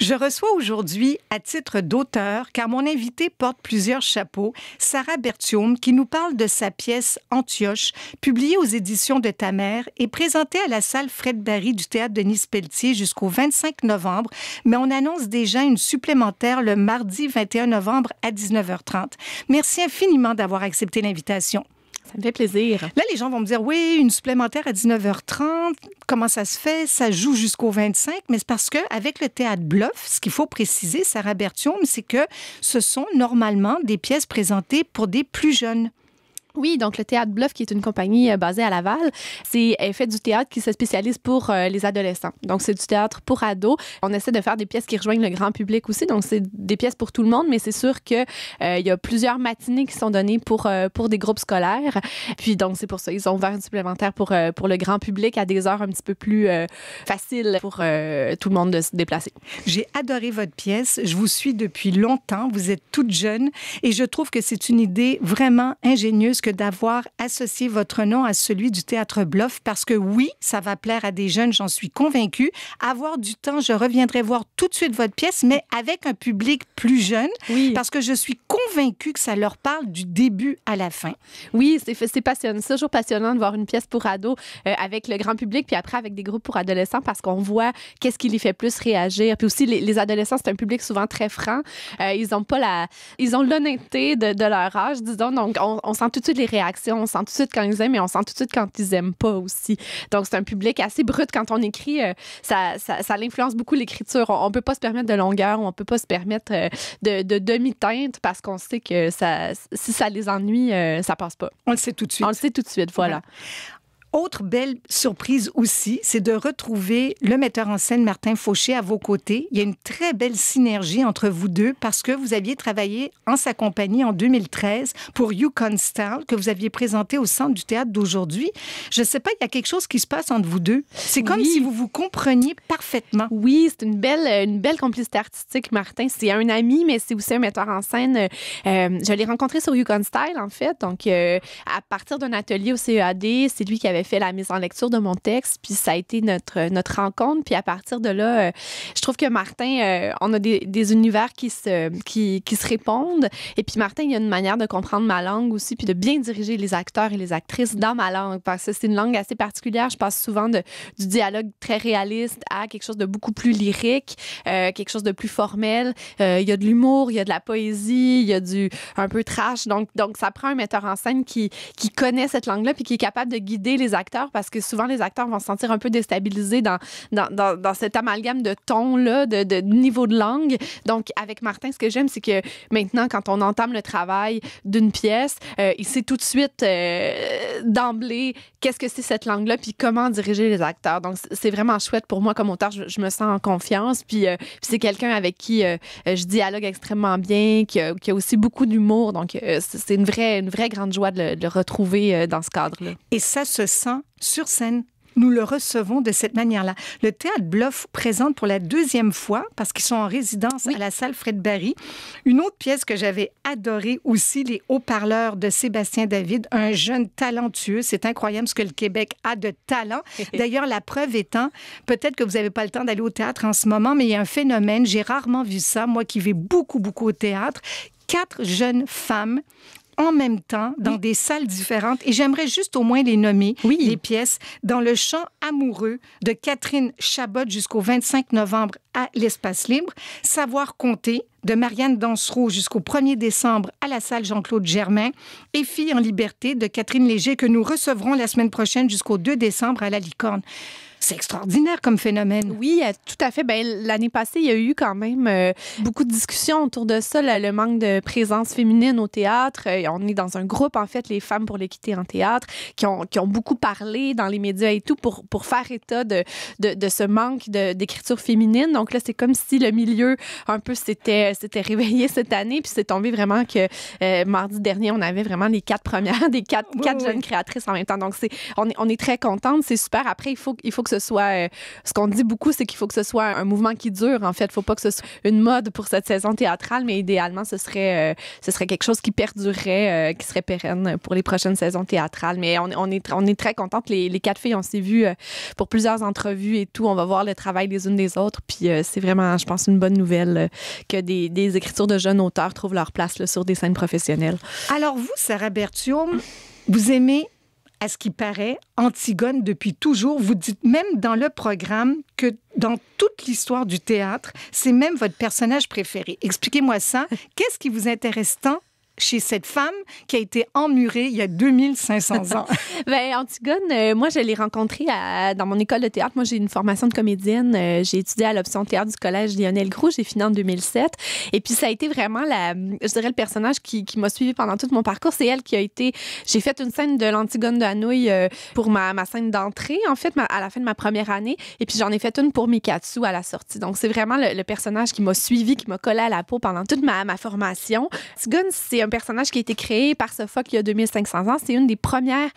Je reçois aujourd'hui, à titre d'auteur, car mon invité porte plusieurs chapeaux, Sarah Berthiaume, qui nous parle de sa pièce « Antioche », publiée aux éditions de Ta Mère et présentée à la salle Fred Barry du Théâtre Denis-Pelletier jusqu'au 25 novembre, mais on annonce déjà une supplémentaire le mardi 21 novembre à 19h30. Merci infiniment d'avoir accepté l'invitation. Ça me fait plaisir. Là, les gens vont me dire, oui, une supplémentaire à 19h30, comment ça se fait? Ça joue jusqu'au 25, mais c'est parce qu'avec le Théâtre Bluff, ce qu'il faut préciser, Sarah Berthiaume, c'est que ce sont normalement des pièces présentées pour des plus jeunes. Oui, donc le Théâtre Bluff, qui est une compagnie basée à Laval, elle fait du théâtre qui se spécialise pour les adolescents. Donc, c'est du théâtre pour ados. On essaie de faire des pièces qui rejoignent le grand public aussi. Donc, c'est des pièces pour tout le monde, mais c'est sûr qu'il y a plusieurs matinées qui sont données pour des groupes scolaires. Puis, donc, c'est pour ça. Ils ont ouvert une supplémentaire pour le grand public à des heures un petit peu plus faciles pour tout le monde de se déplacer. J'ai adoré votre pièce. Je vous suis depuis longtemps. Vous êtes toute jeune et je trouve que c'est une idée vraiment ingénieuse que d'avoir associé votre nom à celui du Théâtre Bluff, parce que oui, ça va plaire à des jeunes, j'en suis convaincue. Avoir du temps, je reviendrai voir tout de suite votre pièce, mais avec un public plus jeune, oui, parce que je suis convaincue que ça leur parle du début à la fin. Oui, c'est passionnant. C'est toujours passionnant de voir une pièce pour ados avec le grand public, puis après avec des groupes pour adolescents, parce qu'on voit qu'est-ce qui les fait plus réagir. Puis aussi, les adolescents, c'est un public souvent très franc. Ils ont l'honnêteté de leur âge, disons. Donc, on sent tout de suite les réactions, on sent tout de suite quand ils aiment, mais on sent tout de suite quand ils aiment pas aussi. Donc, c'est un public assez brut quand on écrit. Ça l'influence beaucoup l'écriture. On peut pas se permettre de longueur, on peut pas se permettre de demi-teinte parce qu'on sait que si ça les ennuie, ça passe pas. On le sait tout de suite. On le sait tout de suite, voilà. Autre belle surprise aussi, c'est de retrouver le metteur en scène Martin Fauché à vos côtés. Il y a une très belle synergie entre vous deux parce que vous aviez travaillé en sa compagnie en 2013 pour Yukon Style que vous aviez présenté au Centre du théâtre d'aujourd'hui. Je ne sais pas, il y a quelque chose qui se passe entre vous deux. C'est comme si vous vous compreniez parfaitement. Oui, c'est une belle complicité artistique, Martin. C'est un ami, mais c'est aussi un metteur en scène. Je l'ai rencontré sur Yukon Style, en fait. Donc, à partir d'un atelier au CEAD, c'est lui qui avait fait la mise en lecture de mon texte, puis ça a été notre rencontre. Puis à partir de là, je trouve que Martin, on a des univers qui se répondent. Et puis Martin, il y a une manière de comprendre ma langue aussi, puis de bien diriger les acteurs et les actrices dans ma langue, parce que c'est une langue assez particulière. Je passe souvent du dialogue très réaliste à quelque chose de beaucoup plus lyrique, quelque chose de plus formel. Il y a de l'humour, il y a de la poésie, il y a un peu trash. Donc ça prend un metteur en scène qui connaît cette langue-là, puis qui est capable de guider les acteurs, parce que souvent les acteurs vont se sentir un peu déstabilisés dans cet amalgame de ton-là, de niveau de langue. Donc, avec Martin, ce que j'aime, c'est que maintenant, quand on entame le travail d'une pièce, il sait tout de suite, d'emblée, qu'est-ce que c'est cette langue-là, puis comment diriger les acteurs. Donc, c'est vraiment chouette pour moi comme auteur. Je me sens en confiance, puis c'est quelqu'un avec qui je dialogue extrêmement bien, qui a aussi beaucoup d'humour. Donc, c'est une vraie grande joie de le retrouver dans ce cadre-là. Et ça se sent sur scène. Nous le recevons de cette manière-là. Le Théâtre Bluff présente pour la deuxième fois, parce qu'ils sont en résidence à la salle Fred Barry, une autre pièce que j'avais adorée aussi, Les Haut-Parleurs de Sébastien David, un jeune talentueux. C'est incroyable ce que le Québec a de talent. D'ailleurs, la preuve étant, peut-être que vous n'avez pas le temps d'aller au théâtre en ce moment, mais il y a un phénomène, j'ai rarement vu ça, moi qui vais beaucoup au théâtre, 4 jeunes femmes en même temps, dans des salles différentes. Et j'aimerais juste au moins les nommer, les pièces. Dans Le Chant amoureux de Catherine Chabot jusqu'au 25 novembre à l'Espace Libre. Savoir compter de Marianne Dansereau jusqu'au 1er décembre à la salle Jean-Claude Germain. Et Filles en liberté de Catherine Léger que nous recevrons la semaine prochaine jusqu'au 2 décembre à la Licorne. C'est extraordinaire comme phénomène. Oui, tout à fait. L'année passée, il y a eu quand même beaucoup de discussions autour de ça, le manque de présence féminine au théâtre. On est dans un groupe, en fait, les femmes pour l'équité en théâtre, qui ont beaucoup parlé dans les médias et tout pour faire état de ce manque d'écriture féminine. Donc là, c'est comme si le milieu un peu s'était réveillé cette année, puis c'est tombé vraiment que mardi dernier, on avait vraiment les 4 premières, quatre jeunes créatrices en même temps. Donc on est très contente, c'est super. Après, il faut que ce ce soit... ce qu'on dit beaucoup, c'est qu'il faut que ce soit un mouvement qui dure, en fait. Il ne faut pas que ce soit une mode pour cette saison théâtrale, mais idéalement, ce serait quelque chose qui perdurerait, qui serait pérenne pour les prochaines saisons théâtrales. Mais on est très contentes. Les 4 filles, on s'est vues pour plusieurs entrevues et tout. On va voir le travail des unes des autres. Puis c'est vraiment, je pense, une bonne nouvelle que des écritures de jeunes auteurs trouvent leur place là, sur des scènes professionnelles. Alors vous, Sarah Berthiaume, vous aimez, à ce qui paraît, Antigone depuis toujours. Vous dites même dans le programme que dans toute l'histoire du théâtre, c'est même votre personnage préféré. Expliquez-moi ça. Qu'est-ce qui vous intéresse tant chez cette femme qui a été emmurée il y a 2500 ans? Antigone, moi, je l'ai rencontrée dans mon école de théâtre. Moi, j'ai une formation de comédienne. J'ai étudié à l'option théâtre du collège Lionel Groux. J'ai fini en 2007. Et puis, ça a été vraiment, je dirais, le personnage qui m'a suivi pendant tout mon parcours. C'est elle qui a été... J'ai fait une scène de l'Antigone de Hanouille pour ma scène d'entrée, en fait, à la fin de ma première année. Et puis, j'en ai fait une pour Mikatsu à la sortie. Donc, c'est vraiment le personnage qui m'a suivi, qui m'a collé à la peau pendant toute ma formation. Antigone, c'est un personnage qui a été créé par Sophocle il y a 2500 ans. C'est une des premières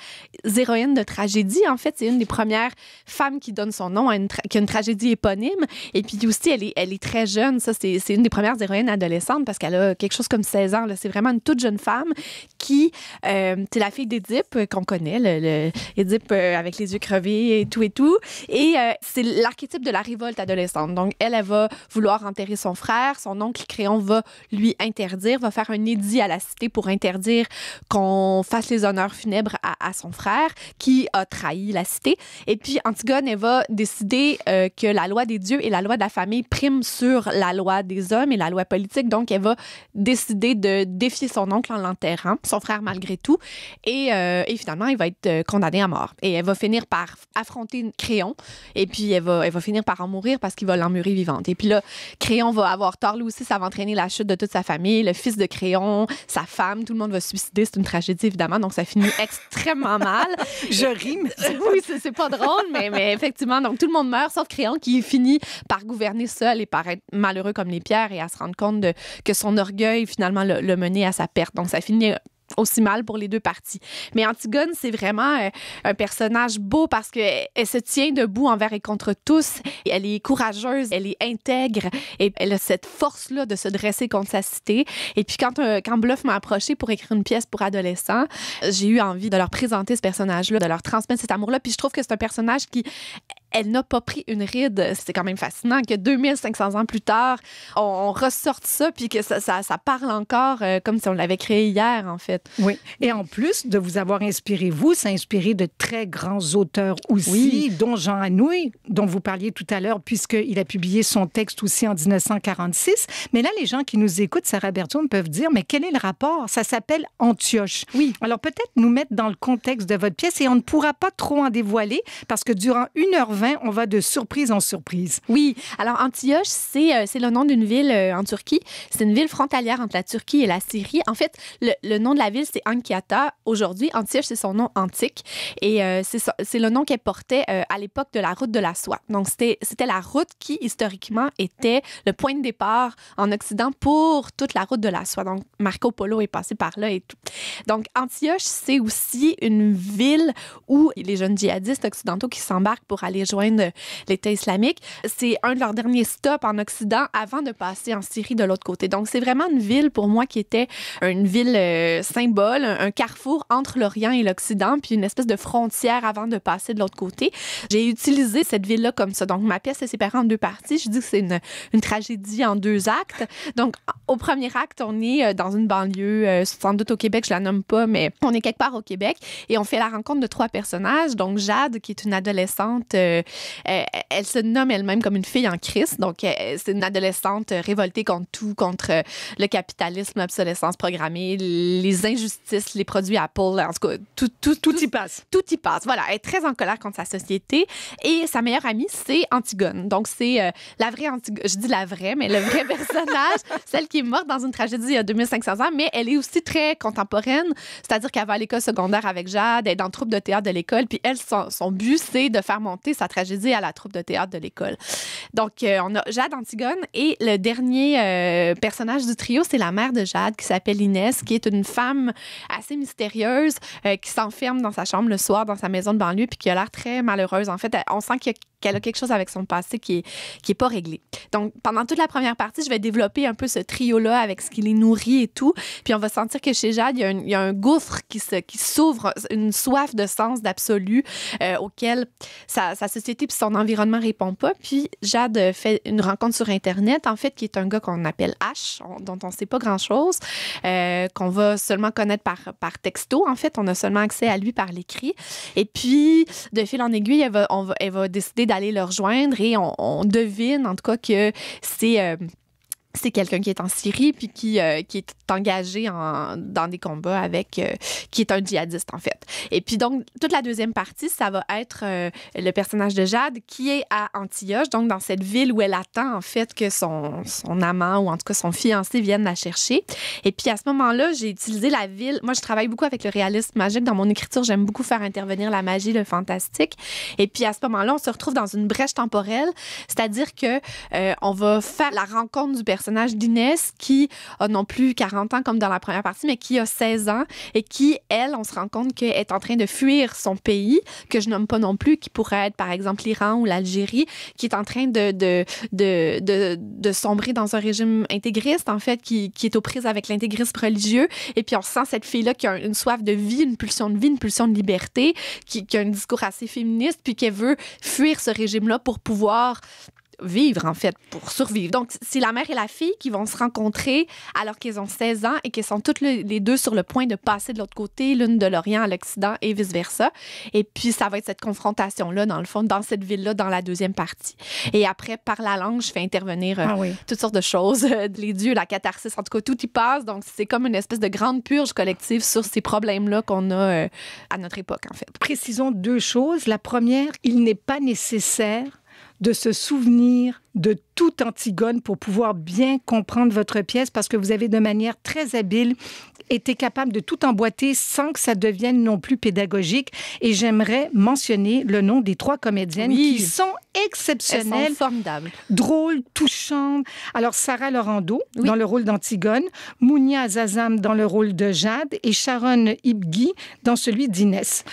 héroïnes de tragédie. En fait, c'est une des premières femmes qui donne son nom qui a une tragédie éponyme. Et puis aussi, elle est très jeune. Ça, c'est une des premières héroïnes adolescentes parce qu'elle a quelque chose comme 16 ans. Là. C'est vraiment une toute jeune femme qui... c'est la fille d'Édipe qu'on connaît, Édipe avec les yeux crevés et tout et tout. Et c'est l'archétype de la révolte adolescente. Donc, elle va vouloir enterrer son frère. Son oncle Créon va lui interdire, va faire un édit à la cité pour interdire qu'on fasse les honneurs funèbres à son frère qui a trahi la cité. Et puis Antigone, elle va décider que la loi des dieux et la loi de la famille priment sur la loi des hommes et la loi politique. Donc, elle va décider de défier son oncle en l'enterrant, son frère malgré tout. Et finalement, il va être condamné à mort. Et elle va finir par affronter Créon. Et puis, elle va finir par en mourir parce qu'il va l'emmurer vivante. Et puis là, Créon va avoir tort. Lui aussi, ça va entraîner la chute de toute sa famille. Le fils de Créon, sa femme, tout le monde va se suicider. C'est une tragédie, évidemment, donc ça finit extrêmement mal. Je rime. Oui, c'est pas drôle, mais effectivement, donc tout le monde meurt, sauf Créon qui finit par gouverner seul et par être malheureux comme les pierres et à se rendre compte que son orgueil, finalement, l'a mené à sa perte. Donc, ça finit aussi mal pour les deux parties. Mais Antigone, c'est vraiment un personnage beau parce qu'elle se tient debout envers et contre tous. Elle est courageuse, elle est intègre et elle a cette force-là de se dresser contre sa cité. Et puis quand Bluff m'a approchée pour écrire une pièce pour adolescents, j'ai eu envie de leur présenter ce personnage-là, de leur transmettre cet amour-là. Puis je trouve que c'est un personnage qui... Elle n'a pas pris une ride. C'est quand même fascinant que 2500 ans plus tard, on ressorte ça puis que ça parle encore comme si on l'avait créé hier, en fait. Oui. Et en plus de vous avoir inspiré, vous, ça a inspiré de très grands auteurs aussi, dont Jean Anouilh, dont vous parliez tout à l'heure, puisqu'il a publié son texte aussi en 1946. Mais là, les gens qui nous écoutent, Sarah Berthiaume, peuvent dire, mais quel est le rapport? Ça s'appelle Antioche. Oui. Alors peut-être nous mettre dans le contexte de votre pièce et on ne pourra pas trop en dévoiler parce que durant 1h20, on va de surprise en surprise. Oui. Alors, Antioche, c'est le nom d'une ville en Turquie. C'est une ville frontalière entre la Turquie et la Syrie. En fait, le nom de la ville, c'est Ankyata. Aujourd'hui, Antioche, c'est son nom antique. Et c'est le nom qu'elle portait à l'époque de la route de la soie. Donc, c'était la route qui, historiquement, était le point de départ en Occident pour toute la route de la soie. Donc, Marco Polo est passé par là et tout. Donc, Antioche, c'est aussi une ville où les jeunes djihadistes occidentaux qui s'embarquent pour aller joindre l'État islamique, c'est un de leurs derniers stops en Occident avant de passer en Syrie de l'autre côté. Donc, c'est vraiment une ville, pour moi, qui était une ville symbole, un carrefour entre l'Orient et l'Occident, puis une espèce de frontière avant de passer de l'autre côté. J'ai utilisé cette ville-là comme ça. Donc, ma pièce est séparée en deux parties. Je dis que c'est une tragédie en deux actes. Donc, au premier acte, on est dans une banlieue, sans doute au Québec, je la nomme pas, mais on est quelque part au Québec et on fait la rencontre de trois personnages. Donc, Jade, qui est une adolescente, elle se nomme elle-même comme une fille en crise. Donc, c'est une adolescente révoltée contre tout, contre le capitalisme, l'obsolescence programmée, les injustices, les produits Apple, en tout cas, tout y passe. Tout y passe. Voilà, elle est très en colère contre sa société. Et sa meilleure amie, c'est Antigone. Donc, c'est la vraie Antigone. Je dis la vraie, mais le vrai personnage, celle qui est morte dans une tragédie il y a 2500 ans, mais elle est aussi très contemporaine. C'est-à-dire qu'elle va à l'école secondaire avec Jade, elle est dans le troupe de théâtre de l'école, puis elle, son but, c'est de faire monter sa tragédie à la troupe de théâtre de l'école. Donc, on a Jade, Antigone, et le dernier personnage du trio, c'est la mère de Jade, qui s'appelle Inès, qui est une femme assez mystérieuse, qui s'enferme dans sa chambre le soir, dans sa maison de banlieue, puis qui a l'air très malheureuse. En fait, on sent qu'il qu'elle a quelque chose avec son passé qui est pas réglé. Donc, pendant toute la première partie, je vais développer un peu ce trio-là avec ce qui les nourrit et tout. Puis on va sentir que chez Jade, il y a un gouffre qui s'ouvre, une soif de sens, d'absolu, auquel sa société puis son environnement répond pas. Puis Jade fait une rencontre sur Internet, en fait, qui est un gars qu'on appelle H, dont on sait pas grand-chose, qu'on va seulement connaître par texto. En fait, on a seulement accès à lui par l'écrit. Et puis, de fil en aiguille, elle va décider d'aller le rejoindre et on devine, en tout cas, que c'est quelqu'un qui est en Syrie puis qui est engagé dans des combats qui est un djihadiste, en fait. Et puis donc, toute la deuxième partie, ça va être le personnage de Jade qui est à Antioche, donc dans cette ville où elle attend, en fait, que son amant ou en tout cas son fiancé vienne la chercher. Et puis à ce moment-là, j'ai utilisé la ville. Moi, je travaille beaucoup avec le réalisme magique. Dans mon écriture, j'aime beaucoup faire intervenir la magie, le fantastique. Et puis à ce moment-là, on se retrouve dans une brèche temporelle, c'est-à-dire que on va faire la rencontre du personnage d'Inès qui a non plus 40 ans comme dans la première partie, mais qui a 16 ans et qui, elle, on se rend compte qu'elle est en train de fuir son pays, que je nomme pas non plus, qui pourrait être par exemple l'Iran ou l'Algérie, qui est en train de sombrer dans un régime intégriste, en fait, qui est aux prises avec l'intégrisme religieux. Et puis on sent cette fille-là qui a une soif de vie, une pulsion de liberté, qui a un discours assez féministe, puis qui veut fuir ce régime-là pour pouvoir vivre, en fait, pour survivre. Donc, c'est la mère et la fille qui vont se rencontrer alors qu'elles ont 16 ans et qu'elles sont toutes les deux sur le point de passer de l'autre côté, l'une de l'Orient à l'Occident et vice-versa. Et puis, ça va être cette confrontation-là, dans le fond, dans cette ville-là, dans la deuxième partie. Et après, par la langue, je fais intervenir toutes sortes de choses, les dieux, la catharsis, en tout cas, tout y passe. Donc, c'est comme une espèce de grande purge collective sur ces problèmes-là qu'on a à notre époque, en fait. Précisons deux choses. La première, il n'est pas nécessaire de se souvenir de toute Antigone pour pouvoir bien comprendre votre pièce, parce que vous avez de manière très habile été capable de tout emboîter sans que ça devienne non plus pédagogique. Et j'aimerais mentionner le nom des 3 comédiennes qui sont exceptionnelles. Elles sont formidables. Drôles, touchantes. Alors, Sarah Laurando dans le rôle d'Antigone, Mounia Azazam dans le rôle de Jade et Sharon Ibghi dans celui d'Inès.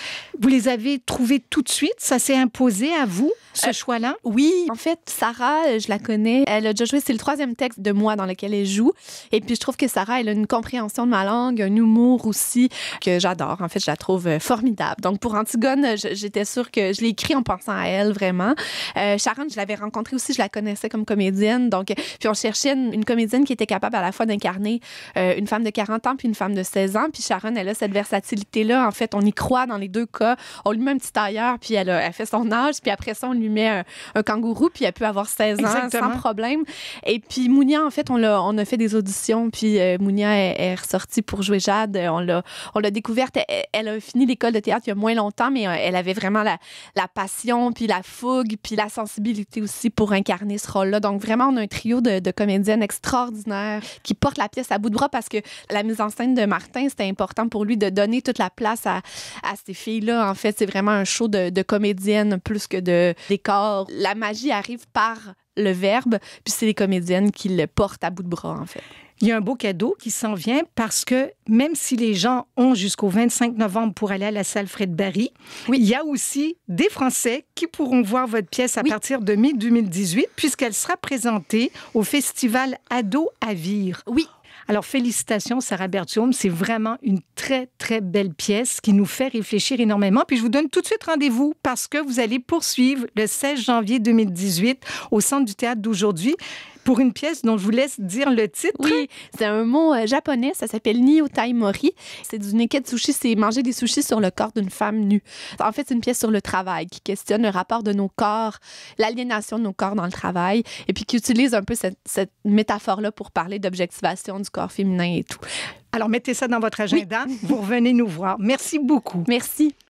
Vous les avez trouvées tout de suite? Ça s'est imposé à vous, ce choix-là? Oui. En fait, Sarah, je la connais. Elle a déjà joué, c'est le 3e texte de moi dans lequel elle joue. Et puis, je trouve que Sarah, elle a une compréhension de ma langue, un humour aussi que j'adore. En fait, je la trouve formidable. Donc, pour Antigone, j'étais sûre que je l'ai écrit en pensant à elle, vraiment. Sharon, je l'avais rencontrée aussi, je la connaissais comme comédienne. Donc, puis on cherchait une comédienne qui était capable à la fois d'incarner une femme de 40 ans puis une femme de 16 ans. Puis Sharon, elle a cette versatilité-là. En fait, on y croit dans les deux cas. On lui met un petit tailleur, puis elle fait son âge. Puis après ça, on lui met un kangourou, puis elle peut avoir 16 ans sans problème. Et puis Mounia, en fait, on a fait des auditions, puis Mounia est ressortie pour jouer Jade. On l'a découverte. Elle a fini l'école de théâtre il y a moins longtemps, mais elle avait vraiment la passion, puis la fougue, puis la sensibilité aussi pour incarner ce rôle-là. Donc vraiment, on a un trio de comédiennes extraordinaires qui portent la pièce à bout de bras, parce que la mise en scène de Martin, c'était important pour lui de donner toute la place à ces filles-là. En fait, c'est vraiment un show de comédiennes plus que de décor. La magie arrive par le verbe, puis c'est les comédiennes qui le portent à bout de bras, en fait. Il y a un beau cadeau qui s'en vient, parce que même si les gens ont jusqu'au 25 novembre pour aller à la salle Fred Barry, il y a aussi des Français qui pourront voir votre pièce à partir de mai 2018, puisqu'elle sera présentée au festival Ado à Vire. Oui. Alors, félicitations, Sarah Berthiaume. C'est vraiment une très, très belle pièce qui nous fait réfléchir énormément. Puis, je vous donne tout de suite rendez-vous parce que vous allez poursuivre le 16 janvier 2018 au Centre du théâtre d'aujourd'hui pour une pièce dont je vous laisse dire le titre. Oui, c'est un mot japonais, ça s'appelle Niotai Mori. C'est du neketsushi, c'est manger des sushis sur le corps d'une femme nue. En fait, c'est une pièce sur le travail qui questionne le rapport de nos corps, l'aliénation de nos corps dans le travail, et puis qui utilise un peu cette métaphore-là pour parler d'objectivation du corps féminin et tout. Alors, mettez ça dans votre agenda. Vous revenez nous voir. Merci beaucoup. Merci.